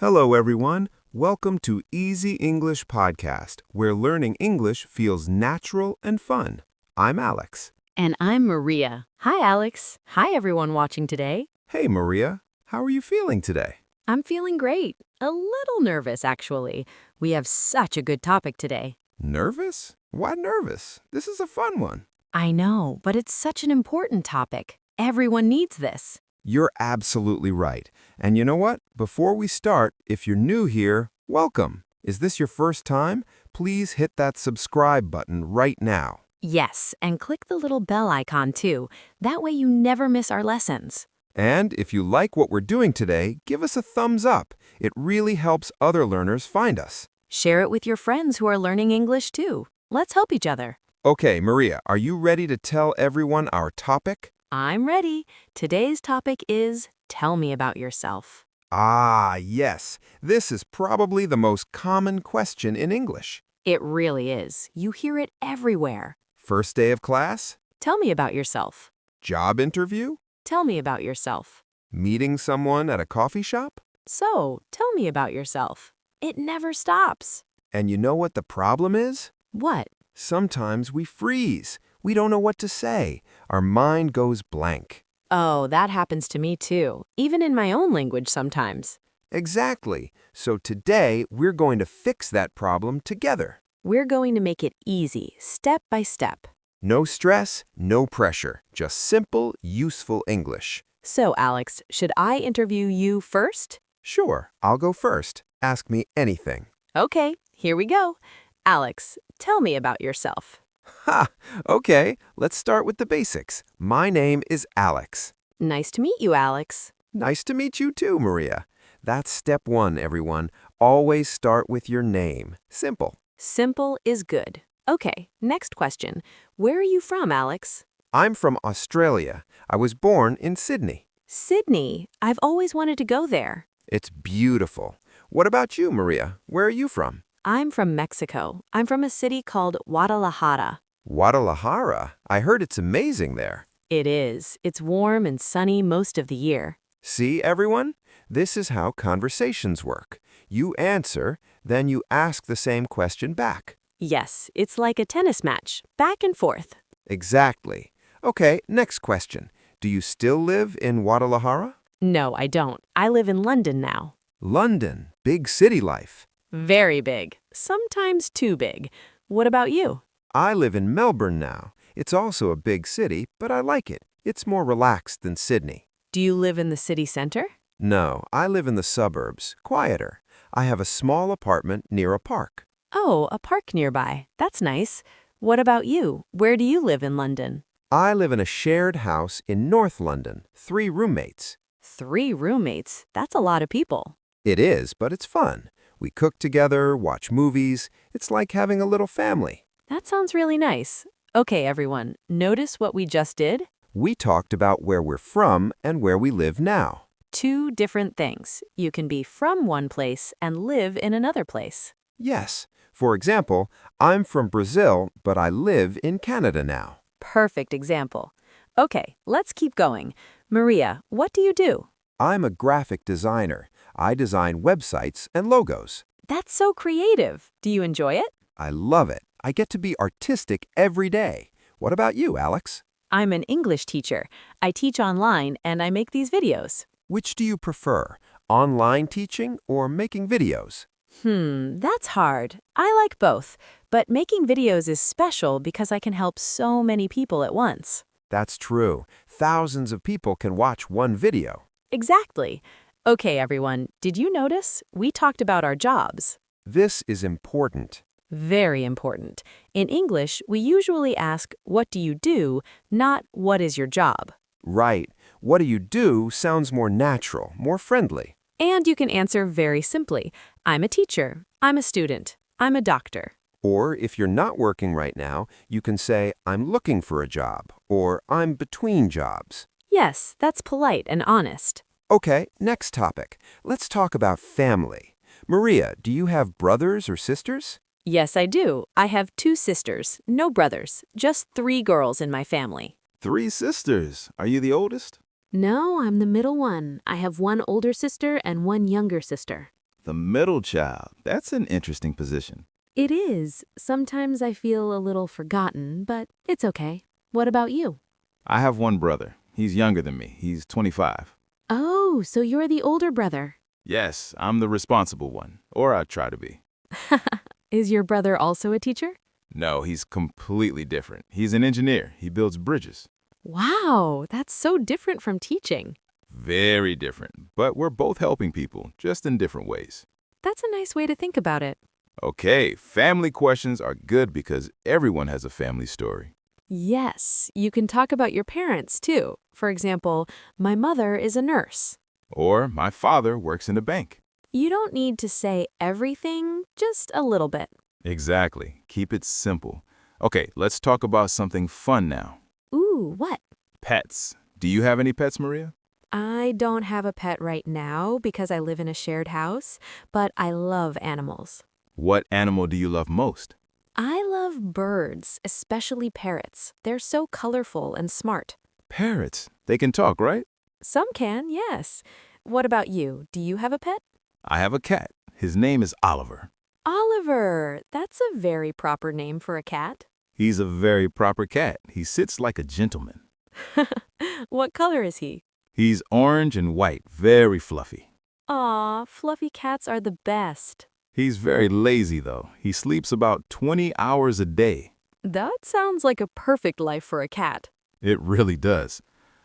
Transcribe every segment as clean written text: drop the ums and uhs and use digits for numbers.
Hello, everyone. Welcome to Easy English Podcast, where learning English feels natural and fun. I'm Alex. And I'm Maria. Hi, Alex. Hi, everyone watching today. Hey, Maria. How are you feeling today? I'm feeling great. A little nervous, actually. We have such a good topic today. Nervous? Why nervous? This is a fun one. I know, but it's such an important topic. Everyone needs this. You're absolutely right. And you know what? Before we start, if you're new here, welcome. Is this your first time? Please hit that subscribe button right now. Yes, and click the little bell icon too. That way you never miss our lessons. And if you like what we're doing today, give us a thumbs up. It really helps other learners find us. Share it with your friends who are learning English too. Let's help each other. Okay, Maria, are you ready to tell everyone our topic? I'm ready. Today's topic is Tell Me About Yourself. Ah, yes. This is probably the most common question in English. It really is. You hear it everywhere. First day of class? Tell me about yourself. Job interview? Tell me about yourself. Meeting someone at a coffee shop? So, tell me about yourself. It never stops. And you know what the problem is? What? Sometimes we freeze. We don't know what to say. Our mind goes blank. Oh, that happens to me too, even in my own language sometimes. Exactly. So today, we're going to fix that problem together. We're going to make it easy, step by step. No stress, no pressure. Just simple, useful English. So, Alex, should I interview you first? Sure, I'll go first. Ask me anything. Okay, here we go. Alex, tell me about yourself. Ha! Okay, let's start with the basics. My name is Alex. Nice to meet you, Alex. Nice to meet you too, Maria. That's step one, everyone. Always start with your name. Simple. Simple is good. Okay, next question. Where are you from, Alex? I'm from Australia. I was born in Sydney. Sydney. I've always wanted to go there. It's beautiful. What about you, Maria? Where are you from? I'm from Mexico. I'm from a city called Guadalajara. Guadalajara. I heard it's amazing there. It is. It's warm and sunny most of the year. See, everyone? This is how conversations work. You answer, then you ask the same question back. Yes, it's like a tennis match, back and forth. Exactly. Okay, next question. Do you still live in Guadalajara? No, I don't. I live in London now. London. Big city life. Very big. Sometimes too big. What about you? I live in Melbourne now. It's also a big city, but I like it. It's more relaxed than Sydney. Do you live in the city center? No, I live in the suburbs, quieter. I have a small apartment near a park. Oh, a park nearby. That's nice. What about you? Where do you live in London? I live in a shared house in North London, 3 roommates. 3 roommates. That's a lot of people. It is, but it's fun. We cook together, watch movies. It's like having a little family. That sounds really nice. Okay, everyone, notice what we just did? We talked about where we're from and where we live now. 2 different things. You can be from one place and live in another place. Yes. For example, I'm from Brazil, but I live in Canada now. Perfect example. Okay, let's keep going. Maria, what do you do? I'm a graphic designer. I design websites and logos. That's so creative. Do you enjoy it? I love it. I get to be artistic every day. What about you, Alex? I'm an English teacher. I teach online and I make these videos. Which do you prefer, online teaching or making videos? That's hard. I like both, but making videos is special because I can help so many people at once. That's true. Thousands of people can watch one video. Exactly. Okay, everyone, did you notice? We talked about our jobs. This is important. Very important. In English, we usually ask, what do you do, not what is your job? Right. What do you do sounds more natural, more friendly. And you can answer very simply. I'm a teacher. I'm a student. I'm a doctor. Or if you're not working right now, you can say, I'm looking for a job, or I'm between jobs. Yes, that's polite and honest. Okay, next topic. Let's talk about family. Maria, do you have brothers or sisters? Yes, I do. I have 2 sisters, no brothers, just 3 girls in my family. 3 sisters. Are you the oldest? No, I'm the middle one. I have 1 older sister and 1 younger sister. The middle child. That's an interesting position. It is. Sometimes I feel a little forgotten, but it's okay. What about you? I have one brother. He's younger than me. He's 25. Oh, so you're the older brother. Yes, I'm the responsible one. Or I try to be. Is your brother also a teacher? No, he's completely different. He's an engineer. He builds bridges. Wow, that's so different from teaching. Very different. But we're both helping people, just in different ways. That's a nice way to think about it. Okay, family questions are good because everyone has a family story. Yes, you can talk about your parents too. For example, my mother is a nurse. Or my father works in a bank. You don't need to say everything, just a little bit. Exactly. Keep it simple. Okay, let's talk about something fun now. Ooh, what? Pets. Do you have any pets, Maria? I don't have a pet right now because I live in a shared house, but I love animals. What animal do you love most? I love birds, especially parrots. They're so colorful and smart. Parrots. They can talk, right? Some can, yes. What about you? Do you have a pet? I have a cat. His name is Oliver. Oliver. That's a very proper name for a cat. He's a very proper cat. He sits like a gentleman. What color is he? He's orange and white, very fluffy. Aw, fluffy cats are the best. He's very lazy, though. He sleeps about 20 hours a day. That sounds like a perfect life for a cat. It really does.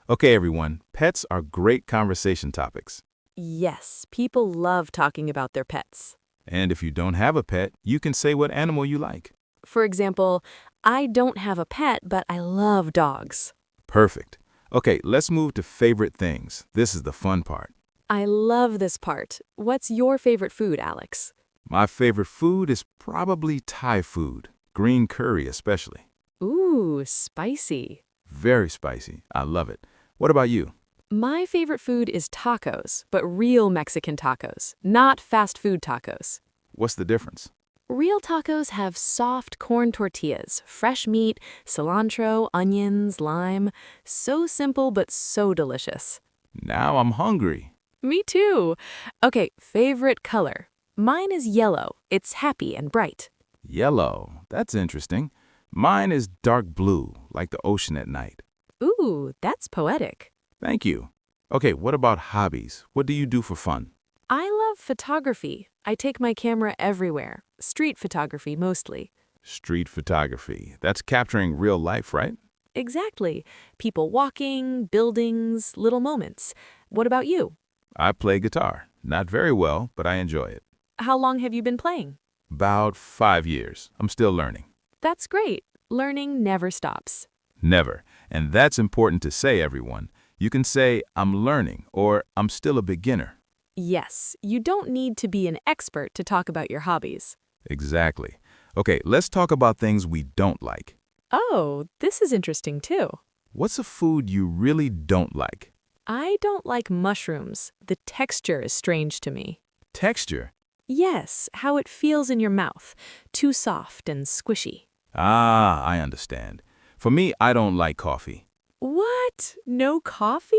Okay, everyone, pets are great conversation topics. Yes, people love talking about their pets. And if you don't have a pet, you can say what animal you like. For example, I don't have a pet, but I love dogs. Perfect. Okay, let's move to favorite things. This is the fun part. I love this part. What's your favorite food, Alex? My favorite food is probably Thai food, green curry especially. Ooh, spicy. Very spicy. I love it. What about you? My favorite food is tacos, but real Mexican tacos, not fast food tacos. What's the difference? Real tacos have soft corn tortillas, fresh meat, cilantro, onions, lime. So simple, but so delicious. Now I'm hungry. Me too. Okay, favorite color. Mine is yellow. It's happy and bright. Yellow. That's interesting. Mine is dark blue, like the ocean at night. Ooh, that's poetic. Thank you. Okay, what about hobbies? What do you do for fun? I love photography. I take my camera everywhere. Street photography mostly. Street photography. That's capturing real life, right? Exactly. People walking, buildings, little moments. What about you? I play guitar. Not very well, but I enjoy it. How long have you been playing? About 5 years. I'm still learning. That's great. Learning never stops. Never. And that's important to say, everyone. You can say, I'm learning, or I'm still a beginner. Yes, you don't need to be an expert to talk about your hobbies. Exactly. Okay, let's talk about things we don't like. Oh, this is interesting too. What's a food you really don't like? I don't like mushrooms. The texture is strange to me. Texture. Yes, how it feels in your mouth. Too soft and squishy. Ah, I understand. For me, I don't like coffee. What? No coffee?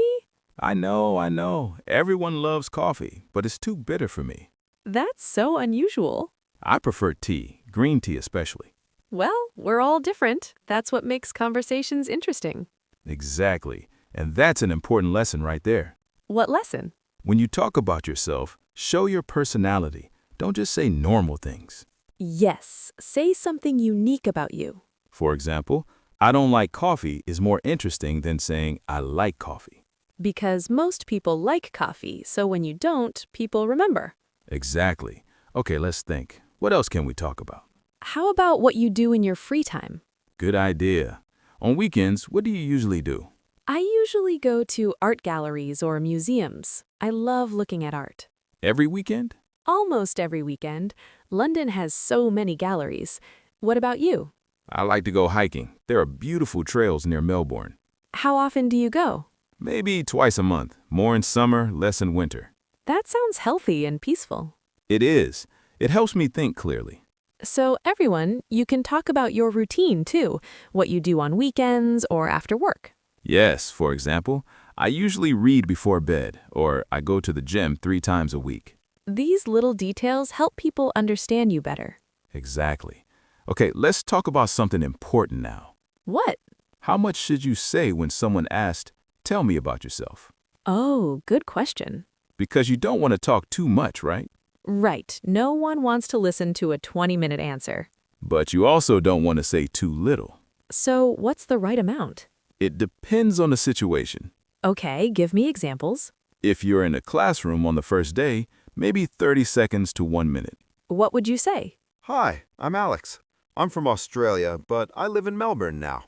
I know. Everyone loves coffee, but it's too bitter for me. That's so unusual. I prefer tea, green tea especially. Well, we're all different. That's what makes conversations interesting. Exactly. And that's an important lesson right there. What lesson? When you talk about yourself, show your personality. Don't just say normal things. Yes, say something unique about you. For example, I don't like coffee is more interesting than saying I like coffee. Because most people like coffee, so when you don't, people remember. Exactly. Okay, let's think. What else can we talk about? How about what you do in your free time? Good idea. On weekends, what do you usually do? I usually go to art galleries or museums. I love looking at art. Every weekend? Almost every weekend. London has so many galleries. What about you? I like to go hiking. There are beautiful trails near Melbourne. How often do you go? Maybe twice a month. More in summer, less in winter. That sounds healthy and peaceful. It is. It helps me think clearly. So everyone, you can talk about your routine too, what you do on weekends or after work. Yes, for example, I usually read before bed, or I go to the gym 3 times a week. These little details help people understand you better. Exactly. Okay, let's talk about something important now. What? How much should you say when someone asks, "Tell me about yourself"? Oh, good question. Because you don't want to talk too much, right? Right. No one wants to listen to a 20-minute answer. But you also don't want to say too little. So, what's the right amount? It depends on the situation. Okay, give me examples. If you're in a classroom on the first day, maybe 30 seconds to 1 minute. What would you say? Hi, I'm Alex. I'm from Australia, but I live in Melbourne now.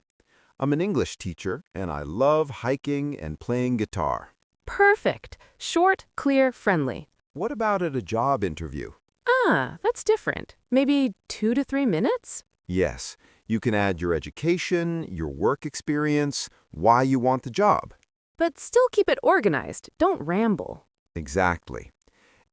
I'm an English teacher, and I love hiking and playing guitar. Perfect. Short, clear, friendly. What about at a job interview? Ah, that's different. Maybe 2 to 3 minutes? Yes, you can add your education, your work experience, why you want the job. But still keep it organized. Don't ramble. Exactly.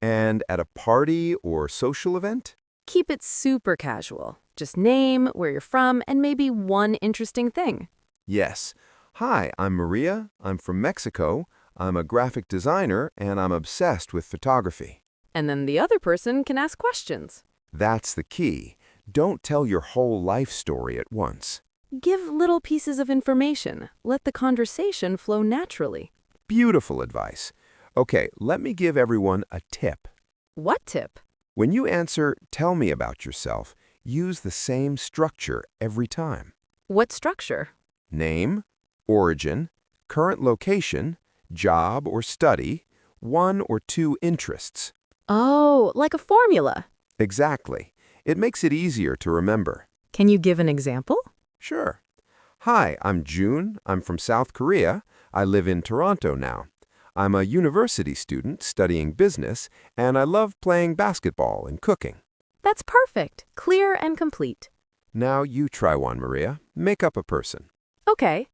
And at a party or social event? Keep it super casual. Just name, where you're from, and maybe one interesting thing. Yes. Hi, I'm Maria. I'm from Mexico. I'm a graphic designer, and I'm obsessed with photography. And then the other person can ask questions. That's the key. Don't tell your whole life story at once. Give little pieces of information. Let the conversation flow naturally. Beautiful advice. Okay, let me give everyone a tip. What tip? When you answer, "Tell me about yourself," use the same structure every time. What structure? Name, origin, current location, job or study, 1 or 2 interests. Oh, like a formula. Exactly. It makes it easier to remember. Can you give an example? Sure. Hi, I'm June. I'm from South Korea. I live in Toronto now. I'm a university student studying business, and I love playing basketball and cooking. That's perfect. Clear and complete. Now you try one, Maria. Make up a person. Okay.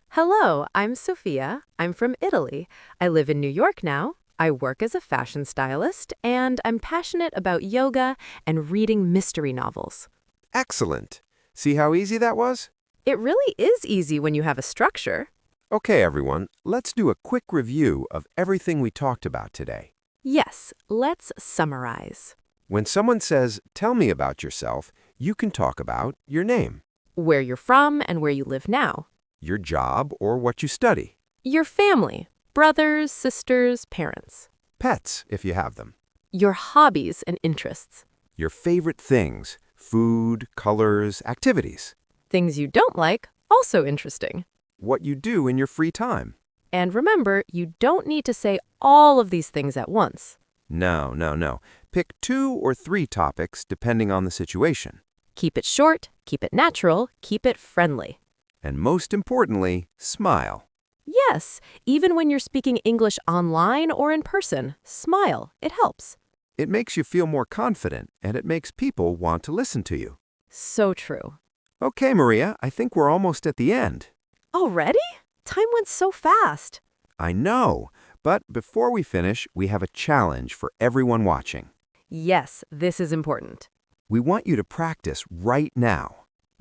Hello, I'm Sophia. I'm from Italy. I live in New York now. I work as a fashion stylist, and I'm passionate about yoga and reading mystery novels. Excellent. See how easy that was? It really is easy when you have a structure. Okay, everyone, let's do a quick review of everything we talked about today. Yes, let's summarize. When someone says, "Tell me about yourself," you can talk about your name, Where you're from and where you live now. your job or what you study, Your family, brothers, sisters, parents. pets if you have them, Your hobbies and interests. your favorite things, food, colors, activities, Things you don't like, also interesting. what you do in your free time. And remember, you don't need to say all of these things at once. No. Pick 2 or 3 topics depending on the situation. Keep it short, keep it natural, keep it friendly. And most importantly, smile. Yes, even when you're speaking English online or in person, smile. It helps. It makes you feel more confident, and it makes people want to listen to you. So true. Okay, Maria, I think we're almost at the end. Already? Time went so fast. I know, but before we finish, we have a challenge for everyone watching. Yes, this is important. We want you to practice right now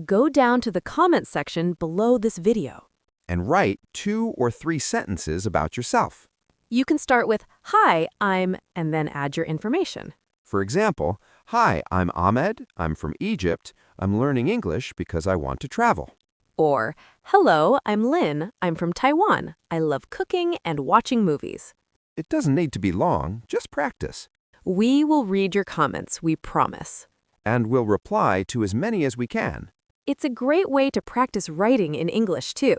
Go down to the comments section below this video. and write 2 or 3 sentences about yourself. You can start with, "Hi, I'm," and then add your information. For example, "Hi, I'm Ahmed. I'm from Egypt. I'm learning English because I want to travel." Or, "Hello, I'm Lynn. I'm from Taiwan. I love cooking and watching movies." It doesn't need to be long, just practice. We will read your comments, we promise. And we'll reply to as many as we can. It's a great way to practice writing in English, too.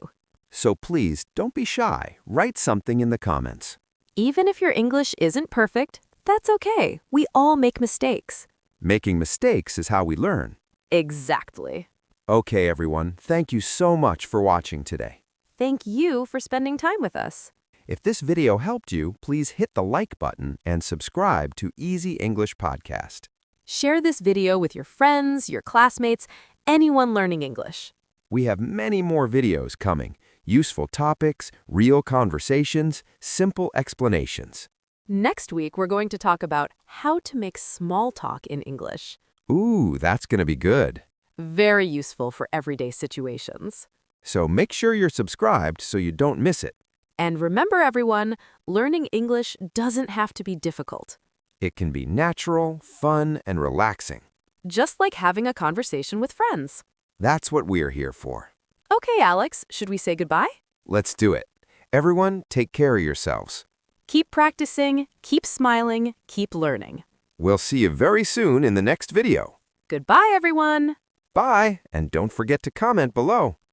So please, don't be shy. Write something in the comments. Even if your English isn't perfect, that's okay. We all make mistakes. Making mistakes is how we learn. Exactly. Okay, everyone, thank you so much for watching today. Thank you for spending time with us. If this video helped you, please hit the like button and subscribe to Easy English Podcast. Share this video with your friends, your classmates, anyone learning English. We have many more videos coming. Useful topics, real conversations, simple explanations. Next week, we're going to talk about how to make small talk in English. Ooh, that's going to be good. Very useful for everyday situations. So make sure you're subscribed so you don't miss it. And remember, everyone, learning English doesn't have to be difficult. It can be natural, fun, and relaxing. Just like having a conversation with friends. That's what we're here for. Okay, Alex, should we say goodbye? Let's do it. Everyone, take care of yourselves. Keep practicing, keep smiling, keep learning. We'll see you very soon in the next video. Goodbye, everyone! Bye, and don't forget to comment below.